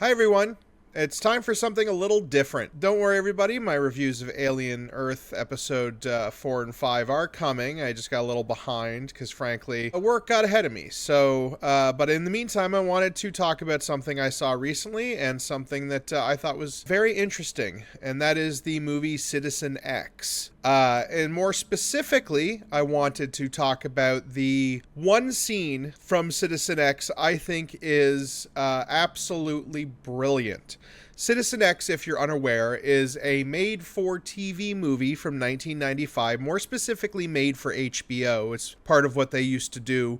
Hi everyone. It's time for something a little different. Don't worry everybody, my reviews of Alien Earth episode 4 and 5 are coming. I just got a little behind because frankly, work got ahead of me. But in the meantime, I wanted to talk about something I saw recently and something that I thought was very interesting, and that is the movie Citizen X. And more specifically, I wanted to talk about the one scene from Citizen X I think is absolutely brilliant. Citizen X, if you're unaware, is a made-for-TV movie from 1995, more specifically made for HBO. It's part of what they used to do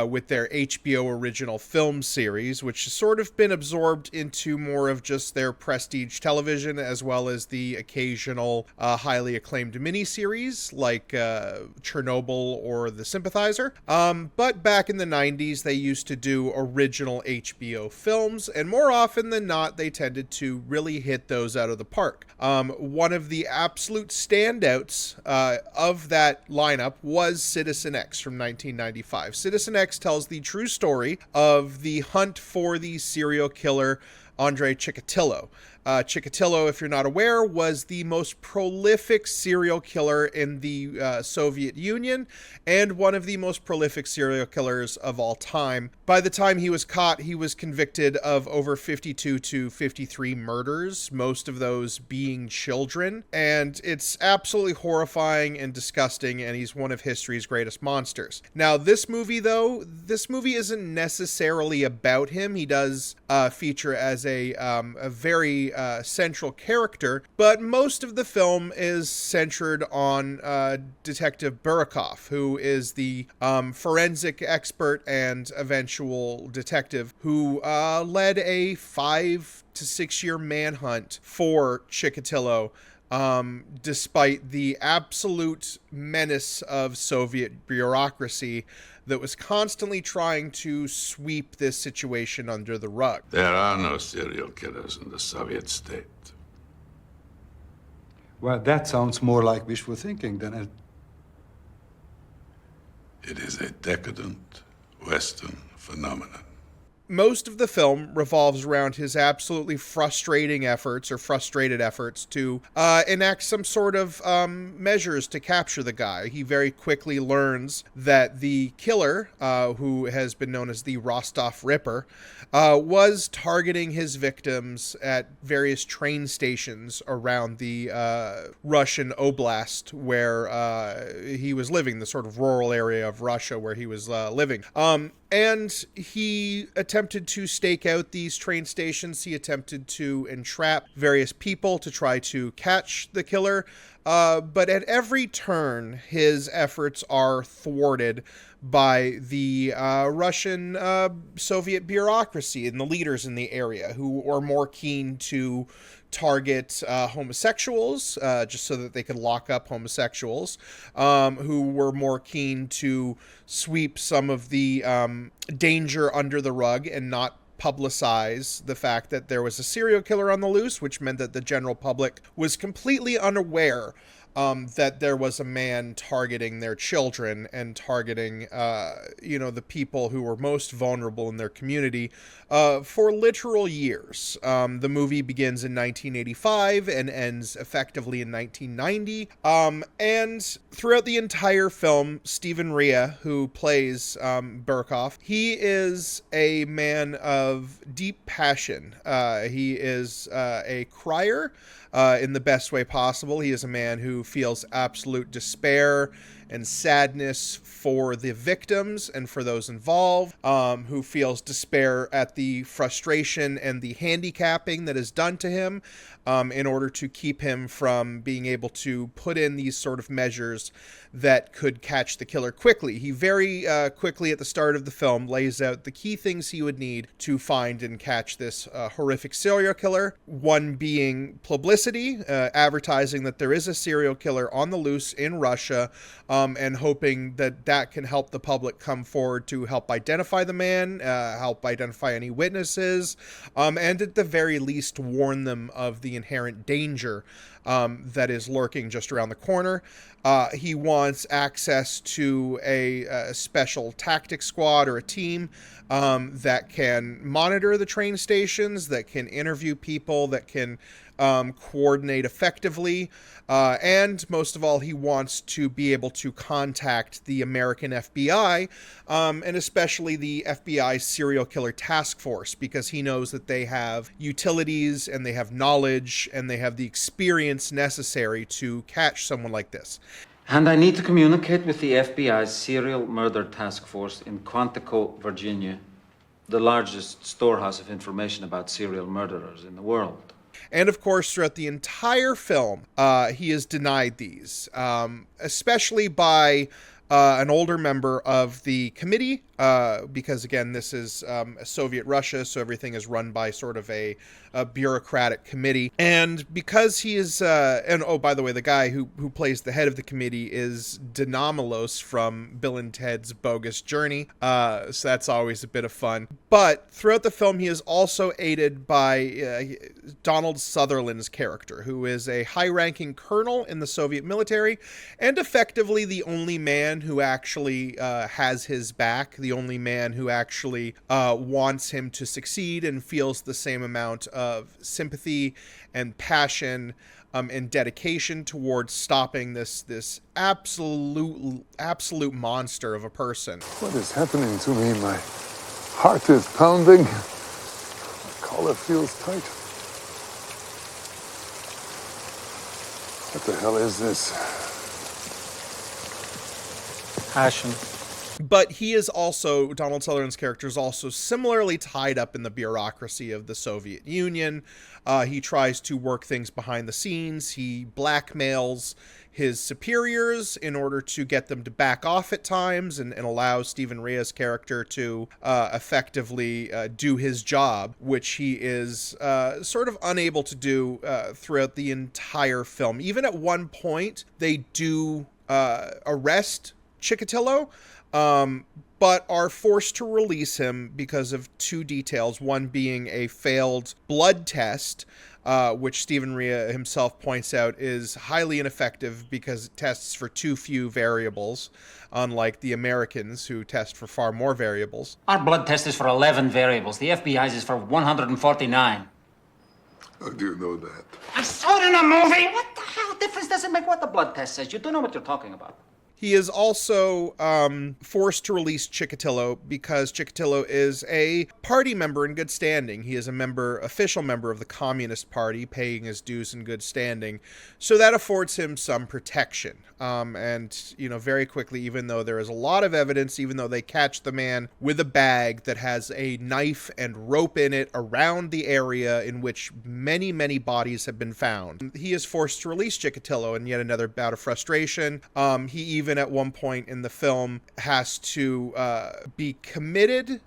with their HBO original film series, which has sort of been absorbed into more of just their prestige television, as well as the occasional highly acclaimed miniseries like Chernobyl or The Sympathizer. But back in the 90s, they used to do original HBO films, and more often than not, they tended to really hit those out of the park. One of the absolute standouts of that lineup was Citizen X from 1995. Citizen X tells the true story of the hunt for the serial killer Andrei Chikatilo. Chikatilo, if you're not aware, was the most prolific serial killer in the Soviet Union and one of the most prolific serial killers of all time. By the time he was caught, he was convicted of over 52 to 53 murders, most of those being children, and it's absolutely horrifying and disgusting, and he's one of history's greatest monsters. Now, this movie isn't necessarily about him. He does feature as a very central character, but most of the film is centered on Detective Burkoff, who is the forensic expert and eventual detective who led a 5 to 6 year manhunt for Chikatilo, despite the absolute menace of Soviet bureaucracy that was constantly trying to sweep this situation under the rug. There are no serial killers in the Soviet state. Well, that sounds more like wishful thinking than it. It is a decadent Western phenomenon. Most of the film revolves around his absolutely frustrated efforts to enact some sort of measures to capture the guy. He very quickly learns that the killer, who has been known as the Rostov Ripper, was targeting his victims at various train stations around the Russian oblast where he was living, the sort of rural area of Russia where he was living. And he attempted to stake out these train stations. He attempted to entrap various people to try to catch the killer. But at every turn, his efforts are thwarted by the Russian Soviet bureaucracy and the leaders in the area who are more keen to target homosexuals, just so that they could lock up homosexuals, who were more keen to sweep some of the danger under the rug and not publicize the fact that there was a serial killer on the loose, which meant that the general public was completely unaware that there was a man targeting their children and targeting, the people who were most vulnerable in their community for literal years. The movie begins in 1985 and ends effectively in 1990. And throughout the entire film, Stephen Rea, who plays Burkoff, he is a man of deep passion. He is a crier. In the best way possible. He is a man who feels absolute despair and sadness for the victims and for those involved, who feels despair at the frustration and the handicapping that is done to him in order to keep him from being able to put in these sort of measures that could catch the killer quickly. He very quickly at the start of the film lays out the key things he would need to find and catch this horrific serial killer, one being publicity, advertising that there is a serial killer on the loose in Russia, and hoping that that can help the public come forward to help identify the man, help identify any witnesses, and at the very least warn them of the inherent danger that is lurking just around the corner. He wants access to a special tactics squad or a team that can monitor the train stations, that can interview people, that can coordinate effectively. And most of all, he wants to be able to contact the American FBI, and especially the FBI Serial Killer Task Force, because he knows that they have utilities and they have knowledge and they have the experience necessary to catch someone like this. And I need to communicate with the FBI's Serial Murder Task Force in Quantico, Virginia, the largest storehouse of information about serial murderers in the world. And of course, throughout the entire film, he is denied these, especially by an older member of the committee, because again, this is Soviet Russia, so everything is run by sort of a bureaucratic committee. And because he is, and oh, by the way, the guy who plays the head of the committee is Denomalos from Bill and Ted's Bogus Journey, so that's always a bit of fun. But throughout the film, he is also aided by Donald Sutherland's character, who is a high-ranking colonel in the Soviet military, and effectively the only man who actually has his back, the only man who actually wants him to succeed and feels the same amount of sympathy and passion and dedication towards stopping this absolute monster of a person. What is happening to me? My heart is pounding. My collar feels tight. What the hell is this? Passion. But he is also, Donald Sutherland's character is also similarly tied up in the bureaucracy of the Soviet Union. He tries to work things behind the scenes. He blackmails his superiors in order to get them to back off at times and allow Stephen Rea's character to effectively do his job, which he is sort of unable to do throughout the entire film. Even at one point, they do arrest Chikatilo, but are forced to release him because of two details, one being a failed blood test, which Stephen Rea himself points out is highly ineffective because it tests for too few variables, unlike the Americans who test for far more variables. Our blood test is for 11 variables. The FBI's is for 149. How do you know that? I saw it in a movie! What the hell difference does it make what the blood test says? You do know what you're talking about. He is also forced to release Chikatilo because Chikatilo is a party member in good standing. He is a official member of the Communist Party, paying his dues in good standing. So that affords him some protection. And, you know, very quickly, even though there is a lot of evidence, even though they catch the man with a bag that has a knife and rope in it around the area in which many, many bodies have been found, he is forced to release Chikatilo in yet another bout of frustration. He even at one point in the film has to be committed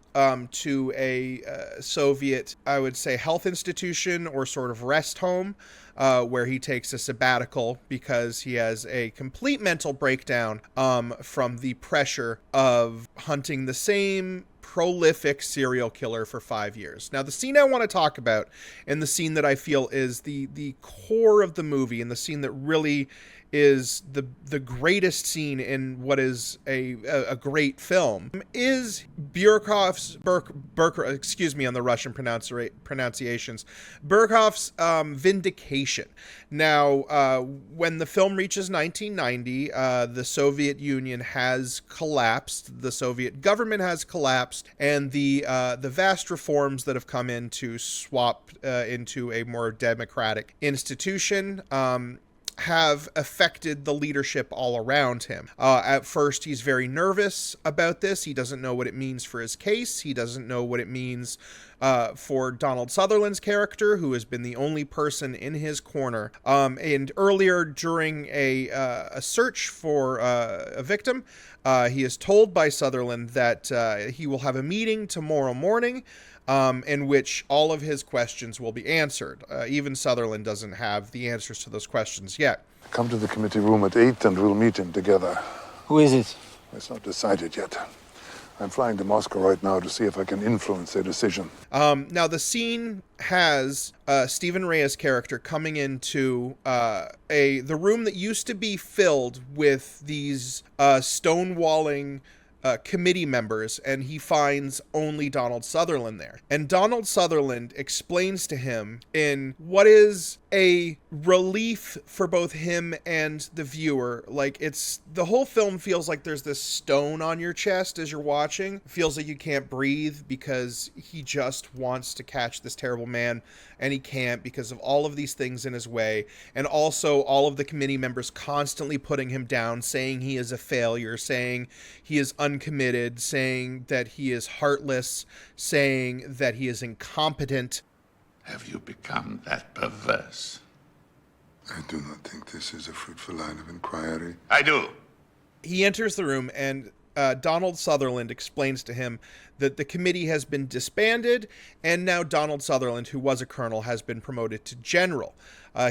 to a Soviet, I would say, health institution or sort of rest home, where he takes a sabbatical because he has a complete mental breakdown from the pressure of hunting the same prolific serial killer for 5 years. Now, the scene I want to talk about, and the scene that I feel is the core of the movie, and the scene that really is the greatest scene in what is a great film, is Burkoff's excuse me on the Russian pronunciations, Burkoff's Vindication. Now, when the film reaches 1990, the Soviet Union has collapsed, the Soviet government has collapsed, and the vast reforms that have come in to swap into a more democratic institution have affected the leadership all around him. At first, he's very nervous about this. He doesn't know what it means for his case. He doesn't know what it means for Donald Sutherland's character, who has been the only person in his corner. And earlier, during a search for a victim, he is told by Sutherland that he will have a meeting tomorrow morning, in which all of his questions will be answered. Even Sutherland doesn't have the answers to those questions yet. Come to the committee room at 8 and we'll meet him together. Who is it? It's not decided yet. I'm flying to Moscow right now to see if I can influence their decision. Now, the scene has Stephen Reyes' character coming into the room that used to be filled with these stonewalling committee members, and he finds only Donald Sutherland there. And Donald Sutherland explains to him in what is a relief for both him and the viewer. Like, it's the whole film feels like there's this stone on your chest as you're watching. It feels like you can't breathe because he just wants to catch this terrible man, and he can't because of all of these things in his way. And also all of the committee members constantly putting him down, saying he is a failure, saying he is uncommitted, saying that he is heartless, saying that he is incompetent. Have you become that perverse? I do not think this is a fruitful line of inquiry. I do. He enters the room, and Donald Sutherland explains to him that the committee has been disbanded, and now Donald Sutherland, who was a colonel, has been promoted to general.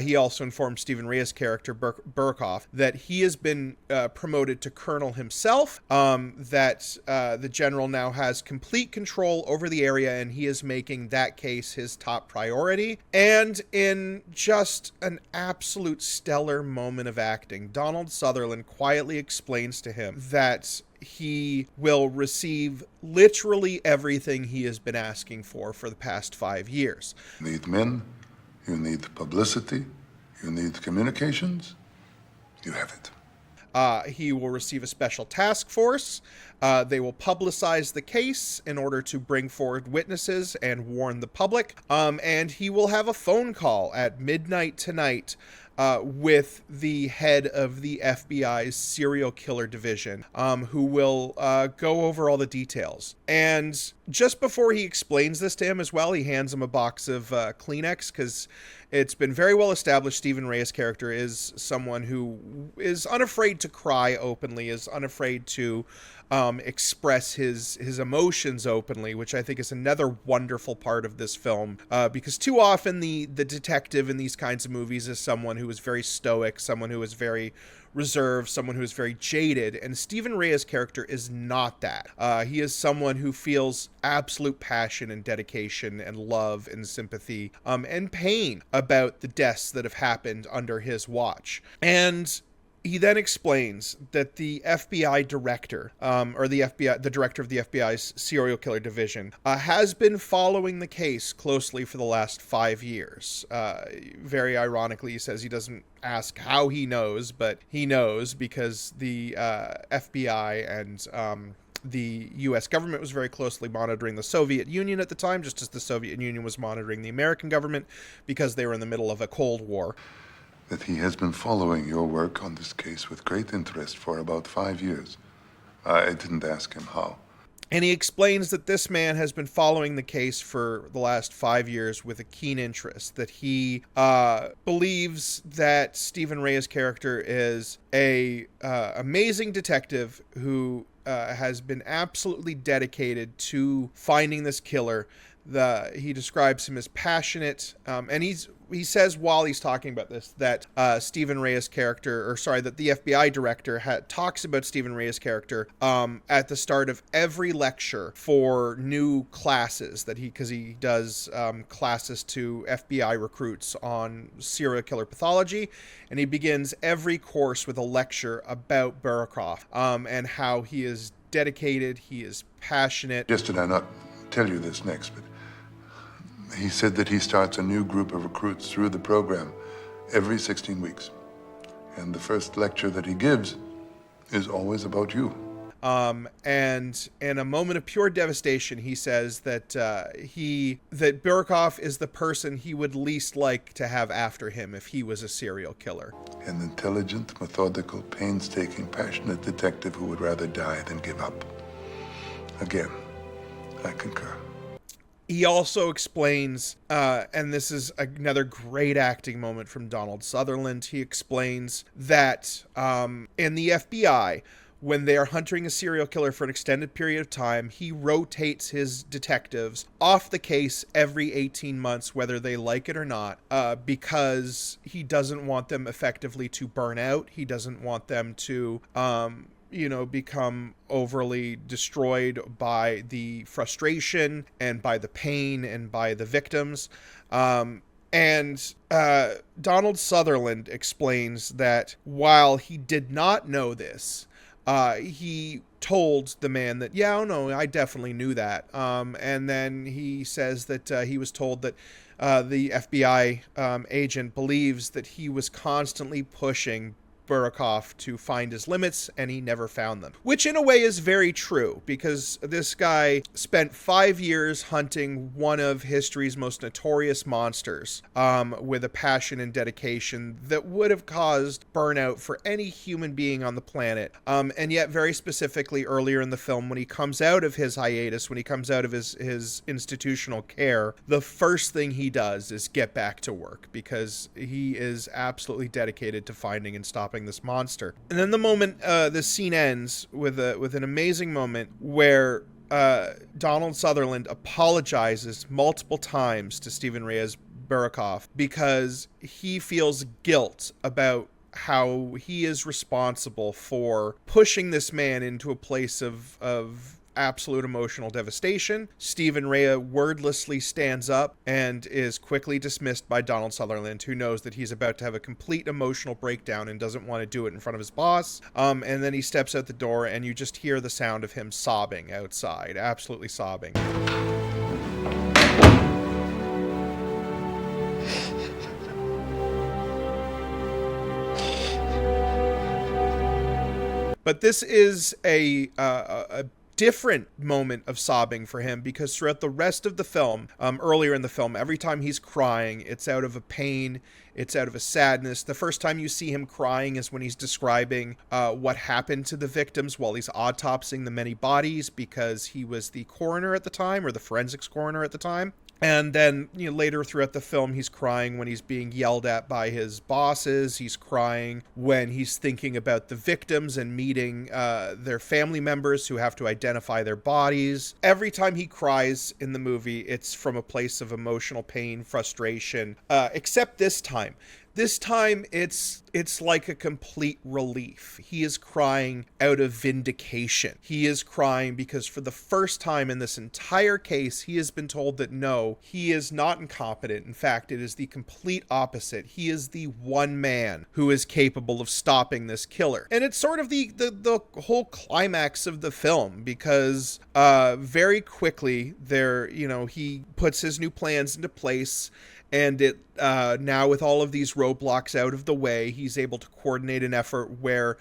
He also informed Stephen Reyes' character, Burkoff, that he has been promoted to colonel himself, that the general now has complete control over the area, and he is making that case his top priority. And in just an absolute stellar moment of acting, Donald Sutherland quietly explains to him that he will receive literally everything he has been asking for the past 5 years. You need men, you need publicity, you need communications. You have it. He will receive a special task force. They will publicize the case in order to bring forward witnesses and warn the public. And he will have a phone call at midnight tonight with the head of the FBI's serial killer division, who will go over all the details. And just before he explains this to him as well, he hands him a box of Kleenex, because it's been very well established Stephen Reyes' character is someone who is unafraid to cry openly, is unafraid to express his emotions openly, which I think is another wonderful part of this film, because too often the detective in these kinds of movies is someone who is very stoic, someone who is very reserved, someone who is very jaded, and Stephen Reyes' character is not that. He is someone who feels absolute passion and dedication and love and sympathy and pain about the deaths that have happened under his watch. And he then explains that the FBI director, or the director of the FBI's serial killer division, has been following the case closely for the last 5 years. Very ironically, he says he doesn't ask how he knows, but he knows because the FBI and the U.S. government was very closely monitoring the Soviet Union at the time, just as the Soviet Union was monitoring the American government, because they were in the middle of a Cold War. That he has been following your work on this case with great interest for about 5 years. I didn't ask him how. And he explains that this man has been following the case for the last 5 years with a keen interest, that he believes that Stephen Reyes' character is a amazing detective who has been absolutely dedicated to finding this killer. He describes him as passionate, and he says while he's talking about this that Stephen Reyes' character, that the FBI director talks about Stephen Reyes' character at the start of every lecture for new classes because he does classes to FBI recruits on serial killer pathology, and he begins every course with a lecture about Burkoff and how he is dedicated, he is passionate. Just did I not tell you this next, but he said that he starts a new group of recruits through the program every 16 weeks. And the first lecture that he gives is always about you. And in a moment of pure devastation, he says that that Burkoff is the person he would least like to have after him if he was a serial killer. An intelligent, methodical, painstaking, passionate detective who would rather die than give up. Again, I concur. He also explains, and this is another great acting moment from Donald Sutherland, he explains that in the FBI, when they are hunting a serial killer for an extended period of time, he rotates his detectives off the case every 18 months, whether they like it or not, because he doesn't want them effectively to burn out. He doesn't want them to become overly destroyed by the frustration and by the pain and by the victims. And Donald Sutherland explains that while he did not know this, he told the man that, yeah, oh no, I definitely knew that. And then he says that he was told that the FBI agent believes that he was constantly pushing Burkoff to find his limits, and he never found them. Which in a way is very true, because this guy spent 5 years hunting one of history's most notorious monsters, with a passion and dedication that would have caused burnout for any human being on the planet. And yet, very specifically, earlier in the film, when he comes out of his hiatus, when he comes out of his institutional care, the first thing he does is get back to work, because he is absolutely dedicated to finding and stopping this monster. And then the moment this scene ends with an amazing moment where Donald Sutherland apologizes multiple times to Stephen Reyes Burkoff because he feels guilt about how he is responsible for pushing this man into a place of absolute emotional devastation. Stephen Rea wordlessly stands up and is quickly dismissed by Donald Sutherland, who knows that he's about to have a complete emotional breakdown and doesn't want to do it in front of his boss. And then he steps out the door, and you just hear the sound of him sobbing outside, absolutely sobbing. But this is a different moment of sobbing for him, because throughout the rest of the film, earlier in the film, every time he's crying, it's out of a pain, it's out of a sadness. The first time you see him crying is when he's describing what happened to the victims while he's autopsying the many bodies, because he was the coroner at the time, or the forensics coroner at the time. And then, later throughout the film, he's crying when he's being yelled at by his bosses. He's crying when he's thinking about the victims and meeting their family members who have to identify their bodies. Every time he cries in the movie, it's from a place of emotional pain, frustration, except this time. This time, it's like a complete relief. He is crying out of vindication. He is crying because for the first time in this entire case, he has been told that no, he is not incompetent. In fact, it is the complete opposite. He is the one man who is capable of stopping this killer. And it's sort of the whole climax of the film, because very quickly there, he puts his new plans into place. And it now, with all of these roadblocks out of the way, he's able to coordinate an effort where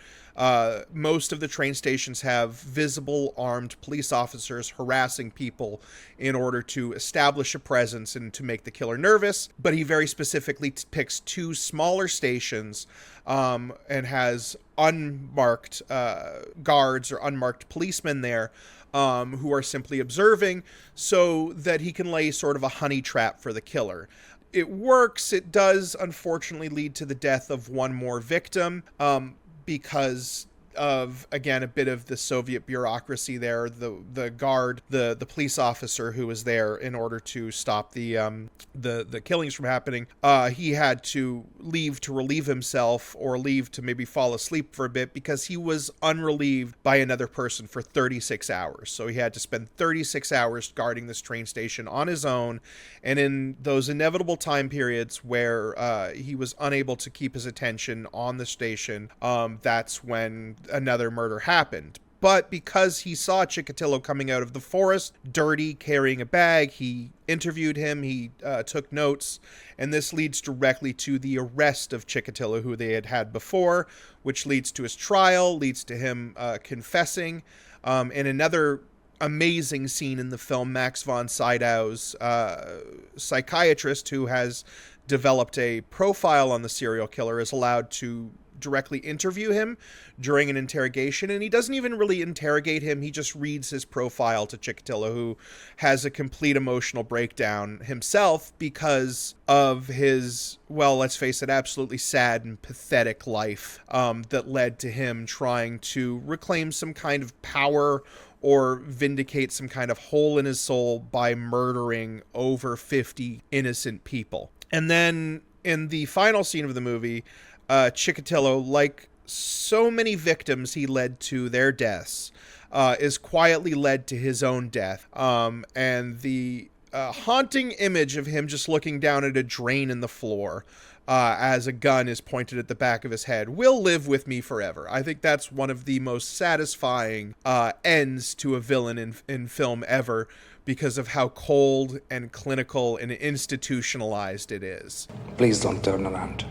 most of the train stations have visible armed police officers harassing people in order to establish a presence and to make the killer nervous. But he very specifically picks 2 smaller stations and has unmarked guards or unmarked policemen there who are simply observing, so that he can lay sort of a honey trap for the killer. It works. It does, unfortunately, lead to the death of one more victim, because of, again, a bit of the Soviet bureaucracy there. The guard, the police officer who was there in order to stop the killings from happening, he had to leave to relieve himself, or leave to maybe fall asleep for a bit, because he was unrelieved by another person for 36 hours. So he had to spend 36 hours guarding this train station on his own. And in those inevitable time periods where he was unable to keep his attention on the station, that's when another murder happened. But because he saw Chikatilo coming out of the forest, dirty, carrying a bag, he interviewed him, he took notes, and this leads directly to the arrest of Chikatilo, who they had before, which leads to his trial, leads to him confessing. And another amazing scene in the film, Max von Sydow's psychiatrist, who has developed a profile on the serial killer, is allowed to directly interview him during an interrogation, and he doesn't even really interrogate him. He just reads his profile to Chikatilo, who has a complete emotional breakdown himself because of his, well, let's face it, absolutely sad and pathetic life that led to him trying to reclaim some kind of power or vindicate some kind of hole in his soul by murdering over 50 innocent people. And then in the final scene of the movie, Chikatilo, like so many victims he led to their deaths is quietly led to his own death. And the haunting image of him just looking down at a drain in the floor as a gun is pointed at the back of his head will live with me forever. I think that's one of the most satisfying ends to a villain in film ever, because of how cold and clinical and institutionalized it is. Please don't turn around.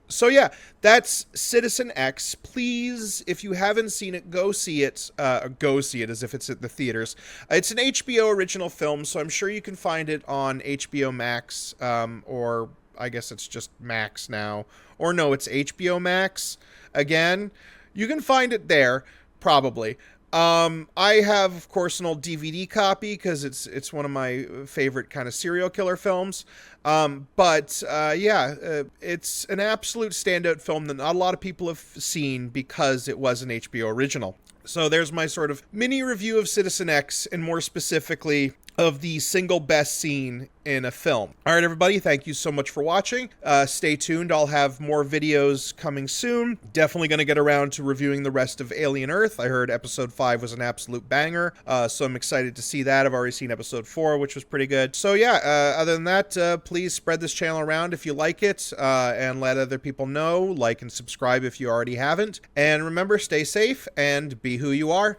So yeah, that's Citizen X. Please, if you haven't seen it, go see it. Go see it as if it's at the theaters. It's an HBO original film, so I'm sure you can find it on HBO Max, or I guess it's just Max now. Or no, it's HBO Max again. You can find it there, probably. I have, of course, an old DVD copy because it's one of my favorite kind of serial killer films. It's an absolute standout film that not a lot of people have seen because it was an HBO original. So there's my sort of mini review of Citizen X, and more specifically of the single best scene in a film. All right, everybody, thank you so much for watching. Stay tuned. I'll have more videos coming soon. Definitely going to get around to reviewing the rest of Alien Earth. I heard episode 5 was an absolute banger, so I'm excited to see that. I've already seen episode 4, which was pretty good. So yeah, other than that, please spread this channel around if you like it, and let other people know. Like and subscribe if you already haven't. And remember, stay safe and be who you are.